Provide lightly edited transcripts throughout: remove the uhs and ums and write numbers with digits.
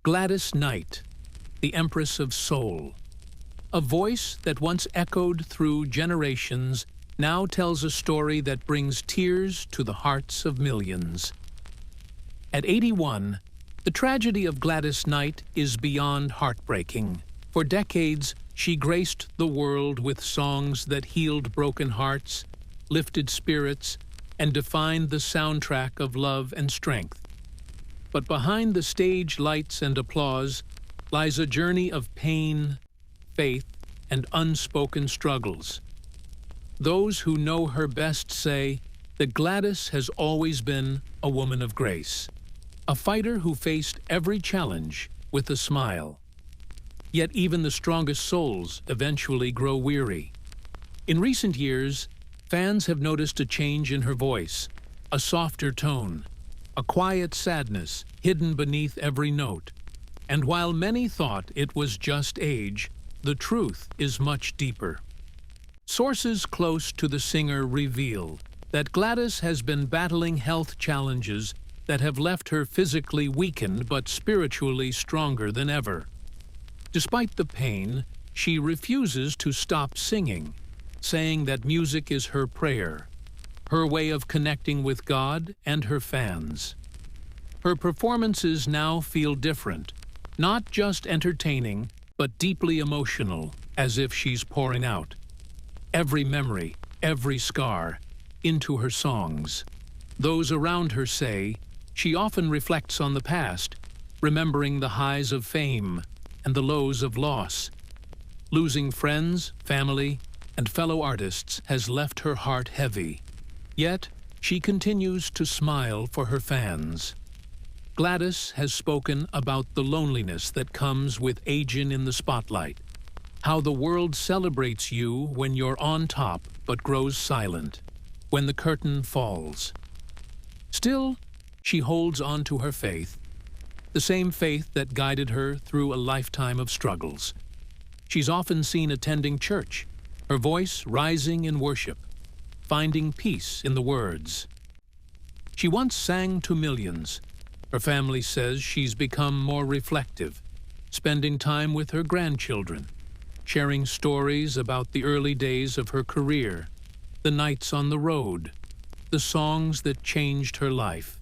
Gladys Knight, the Empress of Soul. A voice that once echoed through generations now tells a story that brings tears to the hearts of millions. At 81, the tragedy of Gladys Knight is beyond heartbreaking. For decades, she graced the world with songs that healed broken hearts, lifted spirits, and defined the soundtrack of love and strength. But behind the stage lights and applause lies a journey of pain, faith, and unspoken struggles. Those who know her best say that Gladys has always been a woman of grace, a fighter who faced every challenge with a smile. Yet even the strongest souls eventually grow weary. In recent years, fans have noticed a change in her voice, a softer tone, a quiet sadness hidden beneath every note. And while many thought it was just age, the truth is much deeper. Sources close to the singer reveal that Gladys has been battling health challenges that have left her physically weakened but spiritually stronger than ever. Despite the pain, she refuses to stop singing, saying that music is her prayer, her way of connecting with God and her fans. Her performances now feel different, not just entertaining, but deeply emotional, as if she's pouring out every memory, every scar, into her songs. Those around her say she often reflects on the past, remembering the highs of fame and the lows of loss. Losing friends, family, and fellow artists has left her heart heavy. Yet, she continues to smile for her fans. Gladys has spoken about the loneliness that comes with aging in the spotlight, how the world celebrates you when you're on top but grows silent when the curtain falls. Still, she holds on to her faith, the same faith that guided her through a lifetime of struggles. She's often seen attending church, her voice rising in worship, finding peace in the words. She once sang to millions. Her family says she's become more reflective, spending time with her grandchildren, sharing stories about the early days of her career, the nights on the road, the songs that changed her life.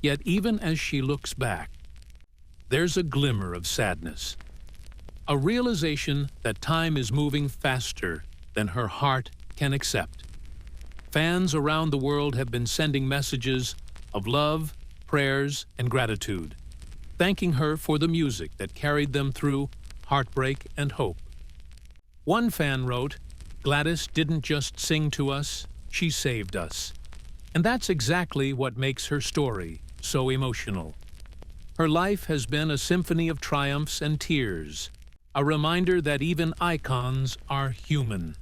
Yet even as she looks back, there's a glimmer of sadness, a realization that time is moving faster than her heart can accept. Fans around the world have been sending messages of love, prayers, and gratitude, thanking her for the music that carried them through heartbreak and hope. One fan wrote, "Gladys didn't just sing to us, she saved us." And that's exactly what makes her story so emotional. Her life has been a symphony of triumphs and tears, a reminder that even icons are human.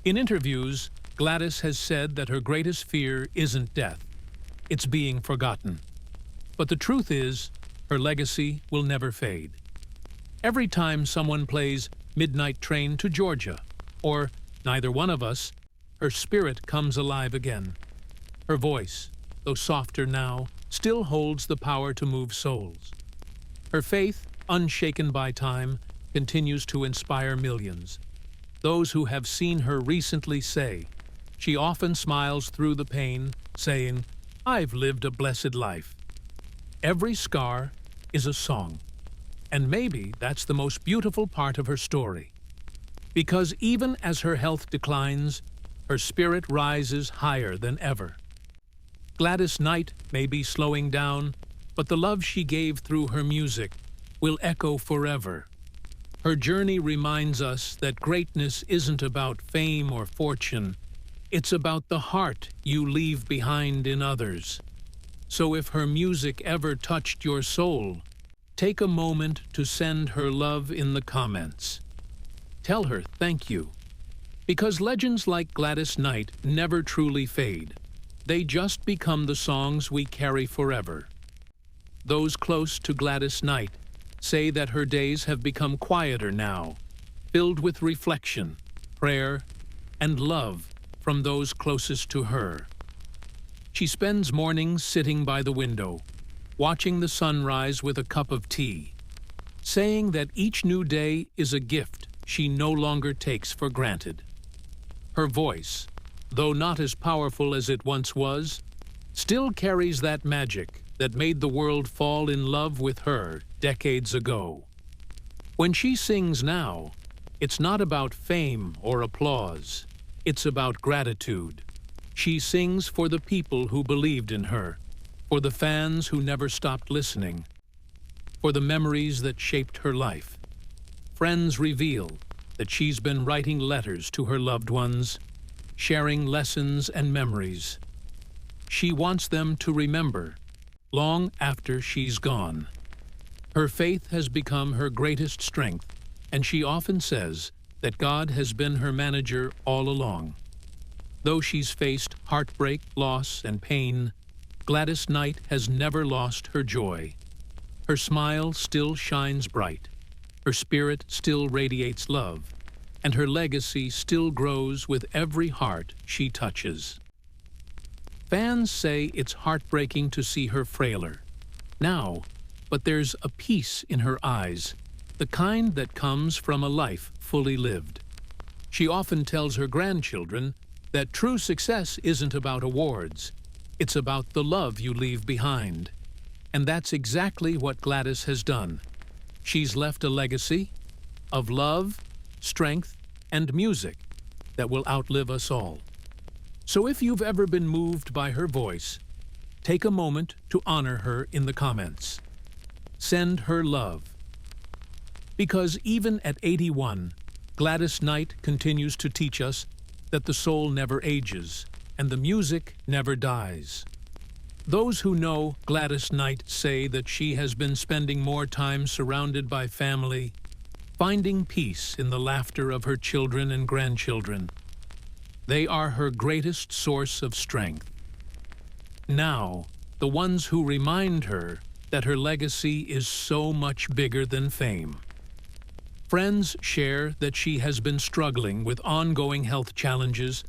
In interviews, Gladys has said that her greatest fear isn't death, it's being forgotten. But the truth is, her legacy will never fade. Every time someone plays Midnight Train to Georgia, or Neither One of Us, her spirit comes alive again. Her voice, though softer now, still holds the power to move souls. Her faith, unshaken by time, continues to inspire millions. Those who have seen her recently say, she often smiles through the pain, saying, "I've lived a blessed life." Every scar is a song, and maybe that's the most beautiful part of her story. Because even as her health declines, her spirit rises higher than ever. Gladys Knight may be slowing down, but the love she gave through her music will echo forever. Her journey reminds us that greatness isn't about fame or fortune, it's about the heart you leave behind in others. So if her music ever touched your soul, take a moment to send her love in the comments. Tell her thank you. Because legends like Gladys Knight never truly fade. They just become the songs we carry forever. Those close to Gladys Knight say that her days have become quieter now, filled with reflection, prayer, and love from those closest to her. She spends mornings sitting by the window, watching the sunrise with a cup of tea, saying that each new day is a gift she no longer takes for granted. Her voice, though not as powerful as it once was, still carries that magic that made the world fall in love with her decades ago. When she sings now, it's not about fame or applause. It's about gratitude. She sings for the people who believed in her, for the fans who never stopped listening, for the memories that shaped her life. Friends reveal that she's been writing letters to her loved ones, sharing lessons and memories. She wants them to remember, long after she's gone. Her faith has become her greatest strength, and she often says that God has been her manager all along. Though she's faced heartbreak, loss, and pain, Gladys Knight has never lost her joy. Her smile still shines bright, her spirit still radiates love, and her legacy still grows with every heart she touches. Fans say it's heartbreaking to see her frailer now, but there's a peace in her eyes, the kind that comes from a life fully lived. She often tells her grandchildren that true success isn't about awards, it's about the love you leave behind. And that's exactly what Gladys has done. She's left a legacy of love, strength, and music that will outlive us all. So if you've ever been moved by her voice, take a moment to honor her in the comments. Send her love. Because even at 81, Gladys Knight continues to teach us that the soul never ages and the music never dies. Those who know Gladys Knight say that she has been spending more time surrounded by family, finding peace in the laughter of her children and grandchildren. They are her greatest source of strength. Now, the ones who remind her that her legacy is so much bigger than fame. Friends share that she has been struggling with ongoing health challenges,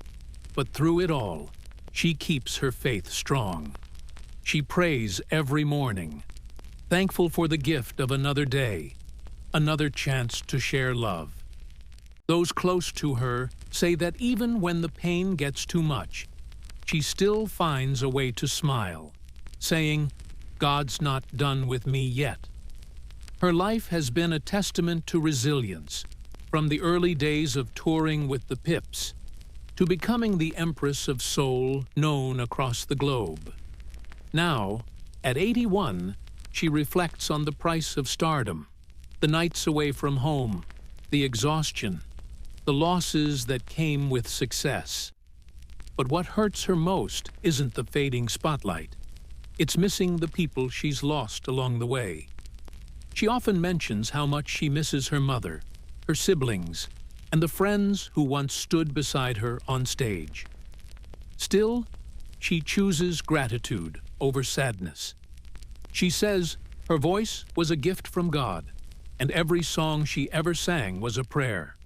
but through it all, she keeps her faith strong. She prays every morning, thankful for the gift of another day, another chance to share love. Those close to her say that even when the pain gets too much, she still finds a way to smile, saying, "God's not done with me yet." Her life has been a testament to resilience, from the early days of touring with the Pips to becoming the Empress of Soul known across the globe. Now, at 81, she reflects on the price of stardom, the nights away from home, the exhaustion, the losses that came with success. But what hurts her most isn't the fading spotlight. It's missing the people she's lost along the way. She often mentions how much she misses her mother, her siblings, and the friends who once stood beside her on stage. Still, she chooses gratitude over sadness. She says her voice was a gift from God, and every song she ever sang was a prayer.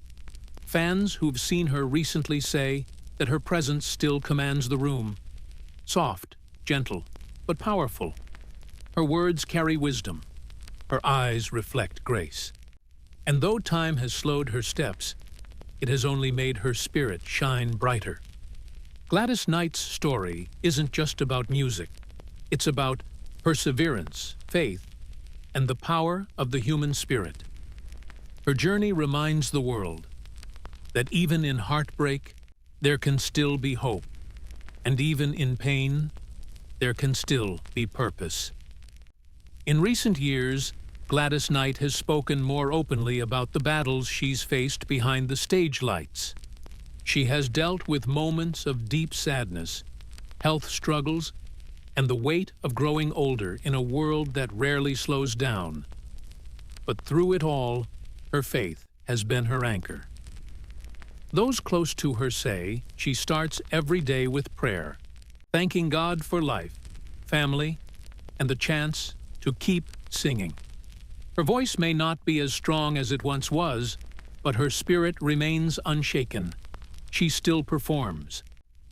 Fans who've seen her recently say that her presence still commands the room. Soft, gentle, but powerful. Her words carry wisdom. Her eyes reflect grace. And though time has slowed her steps, it has only made her spirit shine brighter. Gladys Knight's story isn't just about music. It's about perseverance, faith, and the power of the human spirit. Her journey reminds the world that even in heartbreak, there can still be hope, and even in pain, there can still be purpose. In recent years, Gladys Knight has spoken more openly about the battles she's faced behind the stage lights. She has dealt with moments of deep sadness, health struggles, and the weight of growing older in a world that rarely slows down. But through it all, her faith has been her anchor. Those close to her say she starts every day with prayer, thanking God for life, family, and the chance to keep singing. Her voice may not be as strong as it once was, but her spirit remains unshaken. She still performs.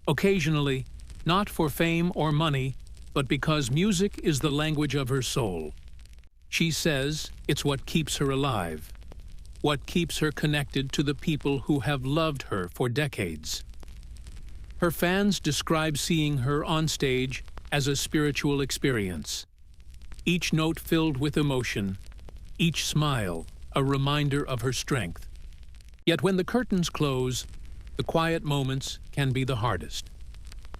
Occasionally, not for fame or money, but because music is the language of her soul. She says it's what keeps her alive, what keeps her connected to the people who have loved her for decades. Her fans describe seeing her on stage as a spiritual experience. Each note filled with emotion, each smile a reminder of her strength. Yet when the curtains close, the quiet moments can be the hardest.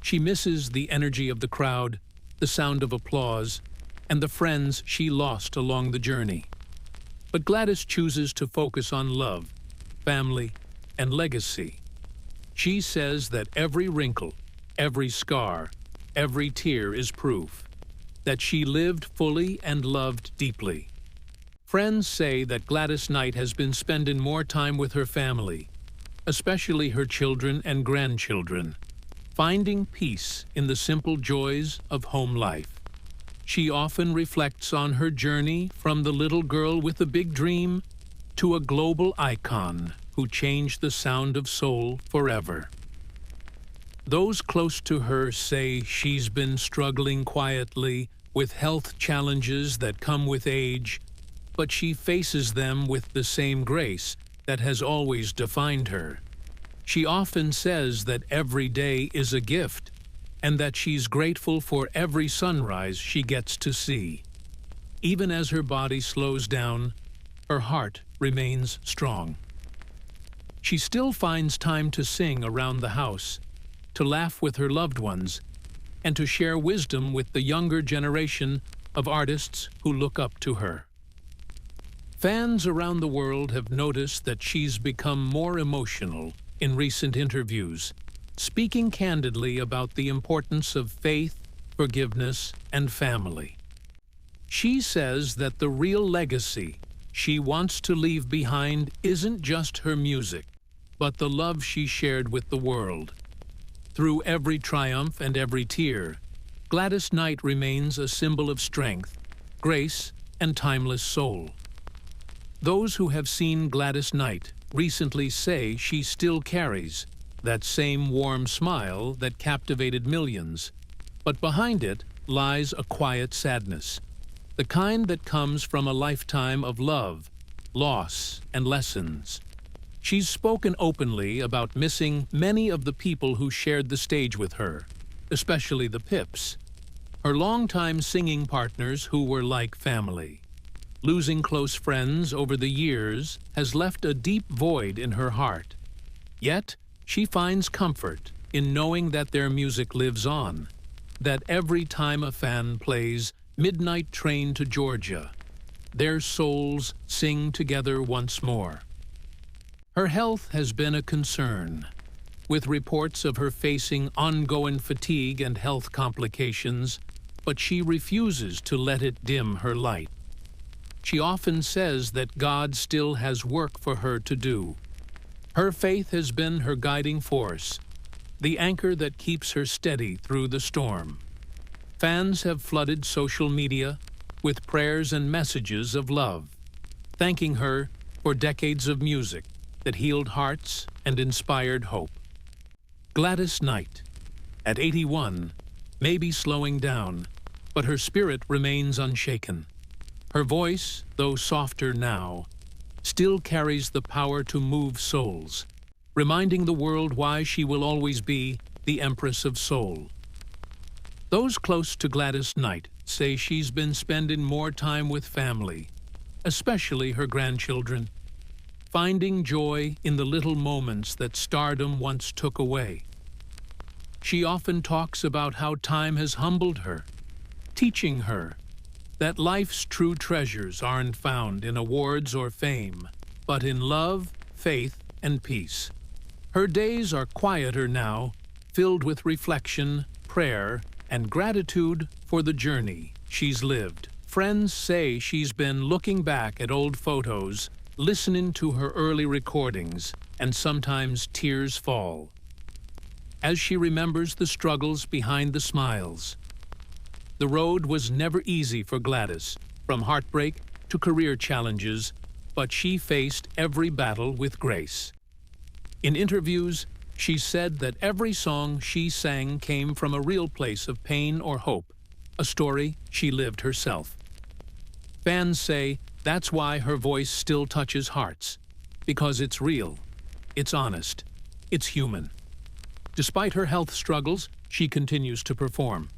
She misses the energy of the crowd, the sound of applause, and the friends she lost along the journey. But Gladys chooses to focus on love, family, and legacy. She says that every wrinkle, every scar, every tear is proof that she lived fully and loved deeply. Friends say that Gladys Knight has been spending more time with her family, especially her children and grandchildren, finding peace in the simple joys of home life. She often reflects on her journey from the little girl with a big dream to a global icon who changed the sound of soul forever. Those close to her say she's been struggling quietly with health challenges that come with age, but she faces them with the same grace that has always defined her. She often says that every day is a gift, and that she's grateful for every sunrise she gets to see. Even as her body slows down, her heart remains strong. She still finds time to sing around the house, to laugh with her loved ones, and to share wisdom with the younger generation of artists who look up to her. Fans around the world have noticed that she's become more emotional in recent interviews, speaking candidly about the importance of faith, forgiveness, and family. She says that the real legacy she wants to leave behind isn't just her music, but the love she shared with the world. Through every triumph and every tear, Gladys Knight remains a symbol of strength, grace, and timeless soul. Those who have seen Gladys Knight recently say she still carries that same warm smile that captivated millions, but behind it lies a quiet sadness, the kind that comes from a lifetime of love, loss, and lessons. She's spoken openly about missing many of the people who shared the stage with her, especially the Pips, her longtime singing partners who were like family. Losing close friends over the years has left a deep void in her heart. Yet, she finds comfort in knowing that their music lives on, that every time a fan plays Midnight Train to Georgia, their souls sing together once more. Her health has been a concern, with reports of her facing ongoing fatigue and health complications, but she refuses to let it dim her light. She often says that God still has work for her to do. Her faith has been her guiding force, the anchor that keeps her steady through the storm. Fans have flooded social media with prayers and messages of love, thanking her for decades of music that healed hearts and inspired hope. Gladys Knight, at 81, may be slowing down, but her spirit remains unshaken. Her voice, though softer now, still carries the power to move souls, reminding the world why she will always be the Empress of Soul. Those close to Gladys Knight say she's been spending more time with family, especially her grandchildren, finding joy in the little moments that stardom once took away. She often talks about how time has humbled her, teaching her that life's true treasures aren't found in awards or fame, but in love, faith, and peace. Her days are quieter now, filled with reflection, prayer, and gratitude for the journey she's lived. Friends say she's been looking back at old photos, listening to her early recordings, and sometimes tears fall as she remembers the struggles behind the smiles. The road was never easy for Gladys, from heartbreak to career challenges, but she faced every battle with grace. In interviews, she said that every song she sang came from a real place of pain or hope, a story she lived herself. Fans say that's why her voice still touches hearts, because it's real, it's honest, it's human. Despite her health struggles, she continues to perform,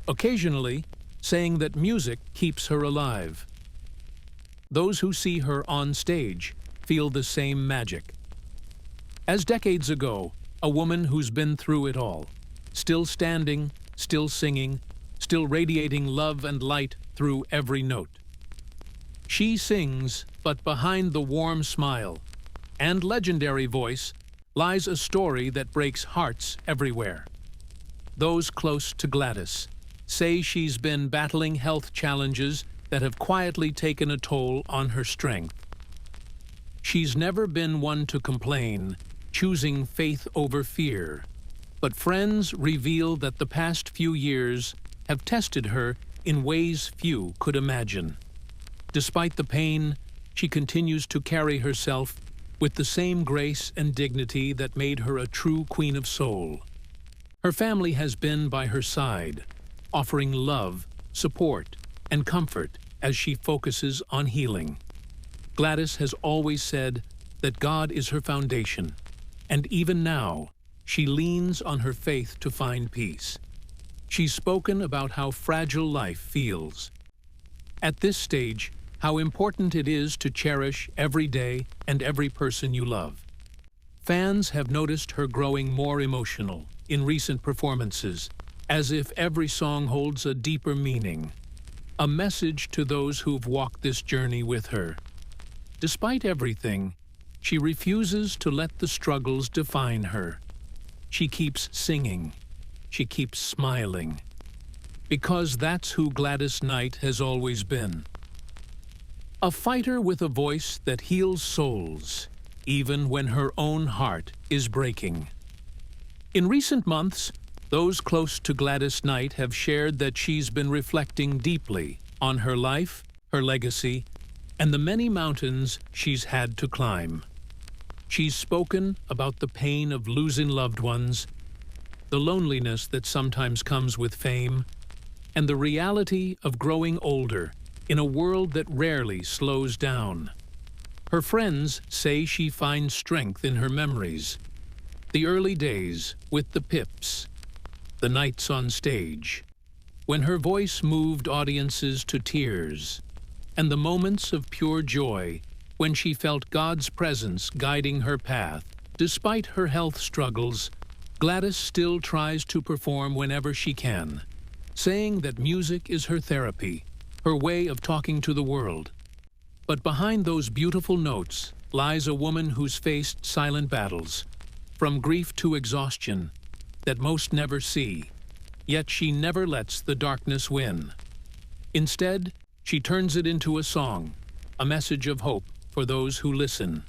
occasionally saying that music keeps her alive. Those who see her on stage feel the same magic. As decades ago, a woman who's been through it all, still standing, still singing, still radiating love and light through every note. She sings, but behind the warm smile and legendary voice lies a story that breaks hearts everywhere. Those close to Gladys say she's been battling health challenges that have quietly taken a toll on her strength. She's never been one to complain, choosing faith over fear. But friends reveal that the past few years have tested her in ways few could imagine. Despite the pain, she continues to carry herself with the same grace and dignity that made her a true queen of soul. Her family has been by her side, offering love, support, and comfort as she focuses on healing. Gladys has always said that God is her foundation, and even now, she leans on her faith to find peace. She's spoken about how fragile life feels. At this stage, how important it is to cherish every day and every person you love. Fans have noticed her growing more emotional in recent performances, as if every song holds a deeper meaning, a message to those who've walked this journey with her. Despite everything, she refuses to let the struggles define her. She keeps singing. She keeps smiling. Because that's who Gladys Knight has always been. A fighter with a voice that heals souls, even when her own heart is breaking. In recent months, those close to Gladys Knight have shared that she's been reflecting deeply on her life, her legacy, and the many mountains she's had to climb. She's spoken about the pain of losing loved ones, the loneliness that sometimes comes with fame, and the reality of growing older in a world that rarely slows down. Her friends say she finds strength in her memories, the early days with the Pips, the nights on stage, when her voice moved audiences to tears, and the moments of pure joy when she felt God's presence guiding her path. Despite her health struggles, Gladys still tries to perform whenever she can, saying that music is her therapy, her way of talking to the world. But behind those beautiful notes lies a woman who's faced silent battles, from grief to exhaustion, that most never see. Yet she never lets the darkness win. Instead, she turns it into a song, a message of hope for those who listen.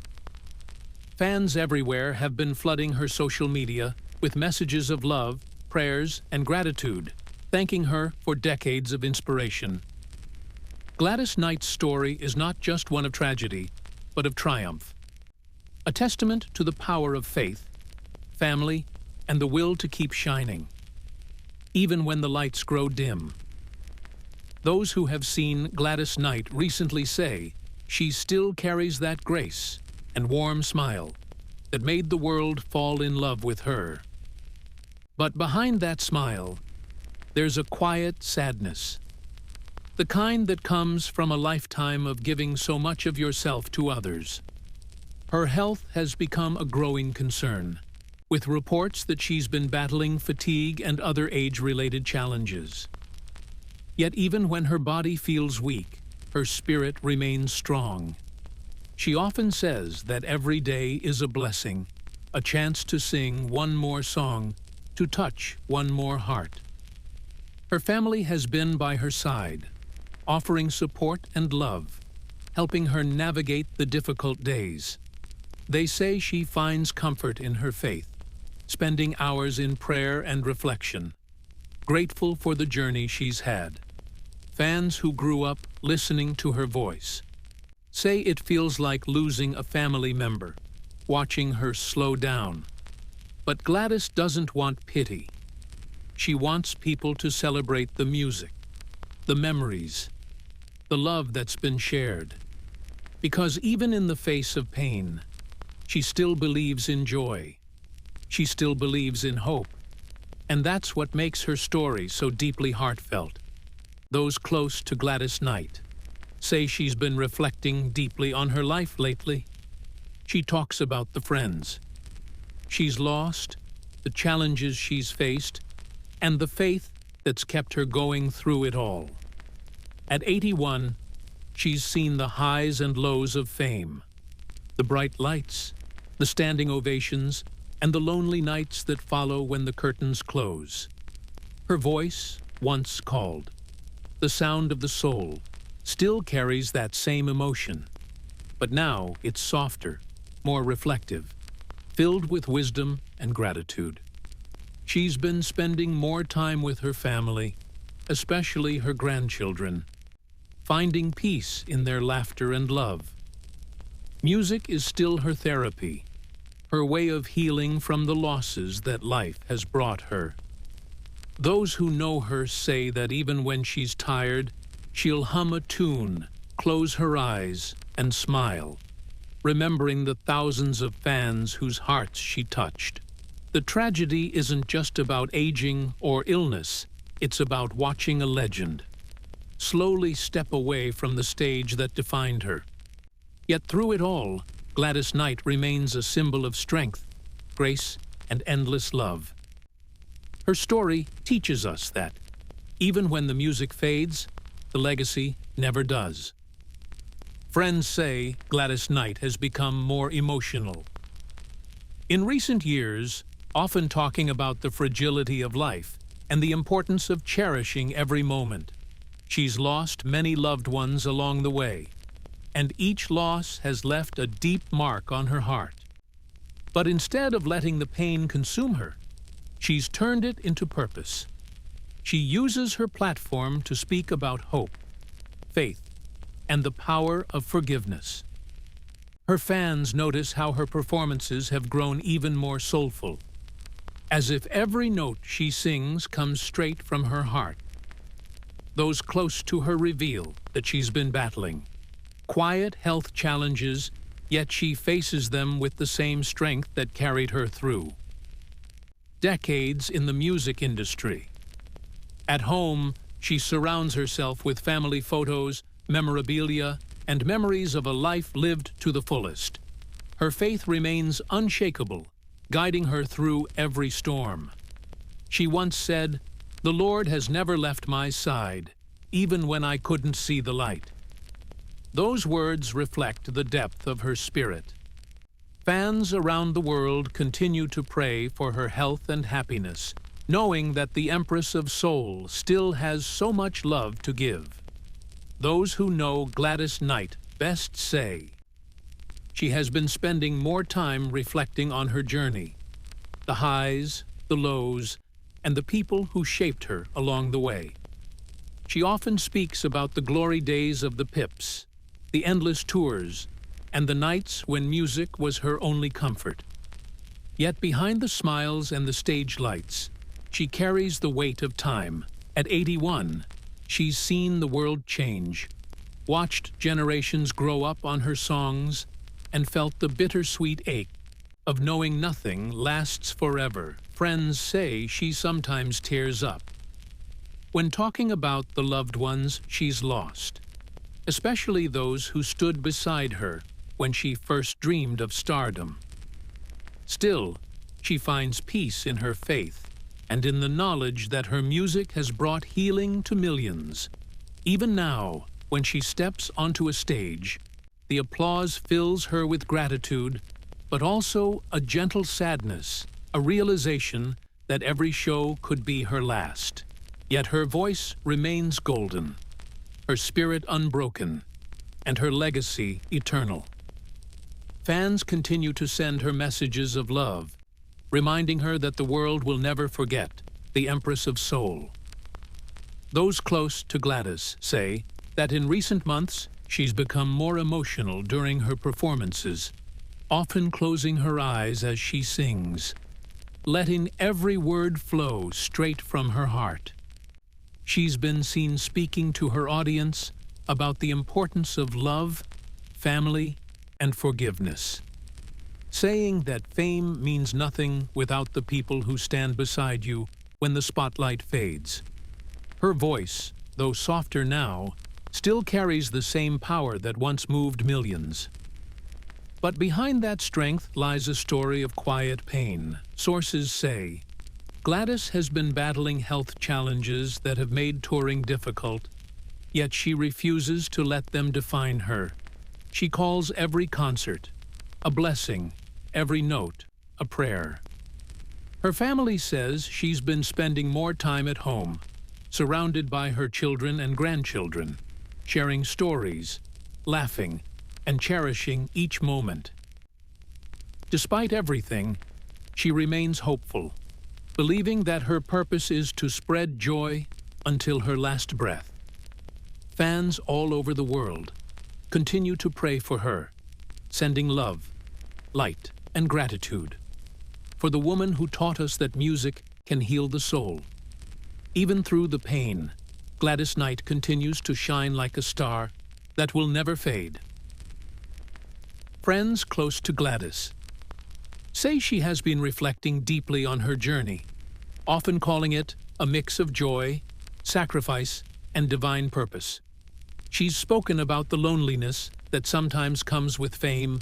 Fans everywhere have been flooding her social media with messages of love, prayers, and gratitude, thanking her for decades of inspiration. Gladys Knight's story is not just one of tragedy, but of triumph. A testament to the power of faith, family, and the will to keep shining, even when the lights grow dim. Those who have seen Gladys Knight recently say she still carries that grace and warm smile that made the world fall in love with her. But behind that smile, there's a quiet sadness, the kind that comes from a lifetime of giving so much of yourself to others. Her health has become a growing concern, with reports that she's been battling fatigue and other age-related challenges. Yet even when her body feels weak, her spirit remains strong. She often says that every day is a blessing, a chance to sing one more song, to touch one more heart. Her family has been by her side, offering support and love, helping her navigate the difficult days. They say she finds comfort in her faith, spending hours in prayer and reflection, grateful for the journey she's had. Fans who grew up listening to her voice say it feels like losing a family member, watching her slow down. But Gladys doesn't want pity. she wants people to celebrate the music, the memories, the love that's been shared. Because even in the face of pain, she still believes in joy. She still believes in hope. And that's what makes her story so deeply heartfelt. Those close to Gladys Knight say she's been reflecting deeply on her life lately. She talks about the friends she's lost, the challenges she's faced, and the faith that's kept her going through it all. At 81, she's seen the highs and lows of fame, the bright lights, the standing ovations, and the lonely nights that follow when the curtains close. Her voice, once called, the sound of the soul, still carries that same emotion. But now it's softer, more reflective, filled with wisdom and gratitude. She's been spending more time with her family, especially her grandchildren, finding peace in their laughter and love. Music is still her therapy, her way of healing from the losses that life has brought her. Those who know her say that even when she's tired, she'll hum a tune, close her eyes, and smile, remembering the thousands of fans whose hearts she touched. The tragedy isn't just about aging or illness, it's about watching a legend slowly step away from the stage that defined her. Yet through it all, Gladys Knight remains a symbol of strength, grace, and endless love. Her story teaches us that, even when the music fades, the legacy never does. Friends say Gladys Knight has become more emotional. In recent years, often talking about the fragility of life and the importance of cherishing every moment. She's lost many loved ones along the way, and each loss has left a deep mark on her heart. But instead of letting the pain consume her, she's turned it into purpose. She uses her platform to speak about hope, faith, and the power of forgiveness. Her fans notice how her performances have grown even more soulful, as if every note she sings comes straight from her heart. Those close to her reveal that she's been battling quiet health challenges, yet she faces them with the same strength that carried her through. Decades in the music industry. At home, she surrounds herself with family photos, memorabilia, and memories of a life lived to the fullest. Her faith remains unshakable, guiding her through every storm. She once said, "The Lord has never left my side, even when I couldn't see the light." Those words reflect the depth of her spirit. Fans around the world continue to pray for her health and happiness, knowing that the Empress of Soul still has so much love to give. Those who know Gladys Knight best say, she has been spending more time reflecting on her journey, the highs, the lows, and the people who shaped her along the way. She often speaks about the glory days of the Pips, the endless tours, and the nights when music was her only comfort. Yet behind the smiles and the stage lights, she carries the weight of time. At 81, she's seen the world change, watched generations grow up on her songs, and felt the bittersweet ache of knowing nothing lasts forever. Friends say she sometimes tears up when talking about the loved ones she's lost, especially those who stood beside her when she first dreamed of stardom. Still, she finds peace in her faith and in the knowledge that her music has brought healing to millions. Even now, when she steps onto a stage, the applause fills her with gratitude, but also a gentle sadness, a realization that every show could be her last. Yet her voice remains golden, her spirit unbroken, and her legacy eternal. Fans continue to send her messages of love, reminding her that the world will never forget the Empress of Soul. Those close to Gladys say that in recent months she's become more emotional during her performances, often closing her eyes as she sings. letting every word flow straight from her heart. She's been seen speaking to her audience about the importance of love, family, and forgiveness, saying that fame means nothing without the people who stand beside you when the spotlight fades. Her voice, though softer now, still carries the same power that once moved millions. But behind that strength lies a story of quiet pain. Sources say Gladys has been battling health challenges that have made touring difficult, yet she refuses to let them define her. She calls every concert a blessing, every note a prayer. Her family says she's been spending more time at home, surrounded by her children and grandchildren, sharing stories, laughing, and cherishing each moment. Despite everything, she remains hopeful, believing that her purpose is to spread joy until her last breath. Fans all over the world continue to pray for her, sending love, light, and gratitude for the woman who taught us that music can heal the soul. Even through the pain, Gladys Knight continues to shine like a star that will never fade. Friends close to Gladys say she has been reflecting deeply on her journey, often calling it a mix of joy, sacrifice, and divine purpose. She's spoken about the loneliness that sometimes comes with fame,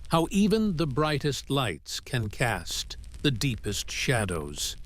how even the brightest lights can cast the deepest shadows.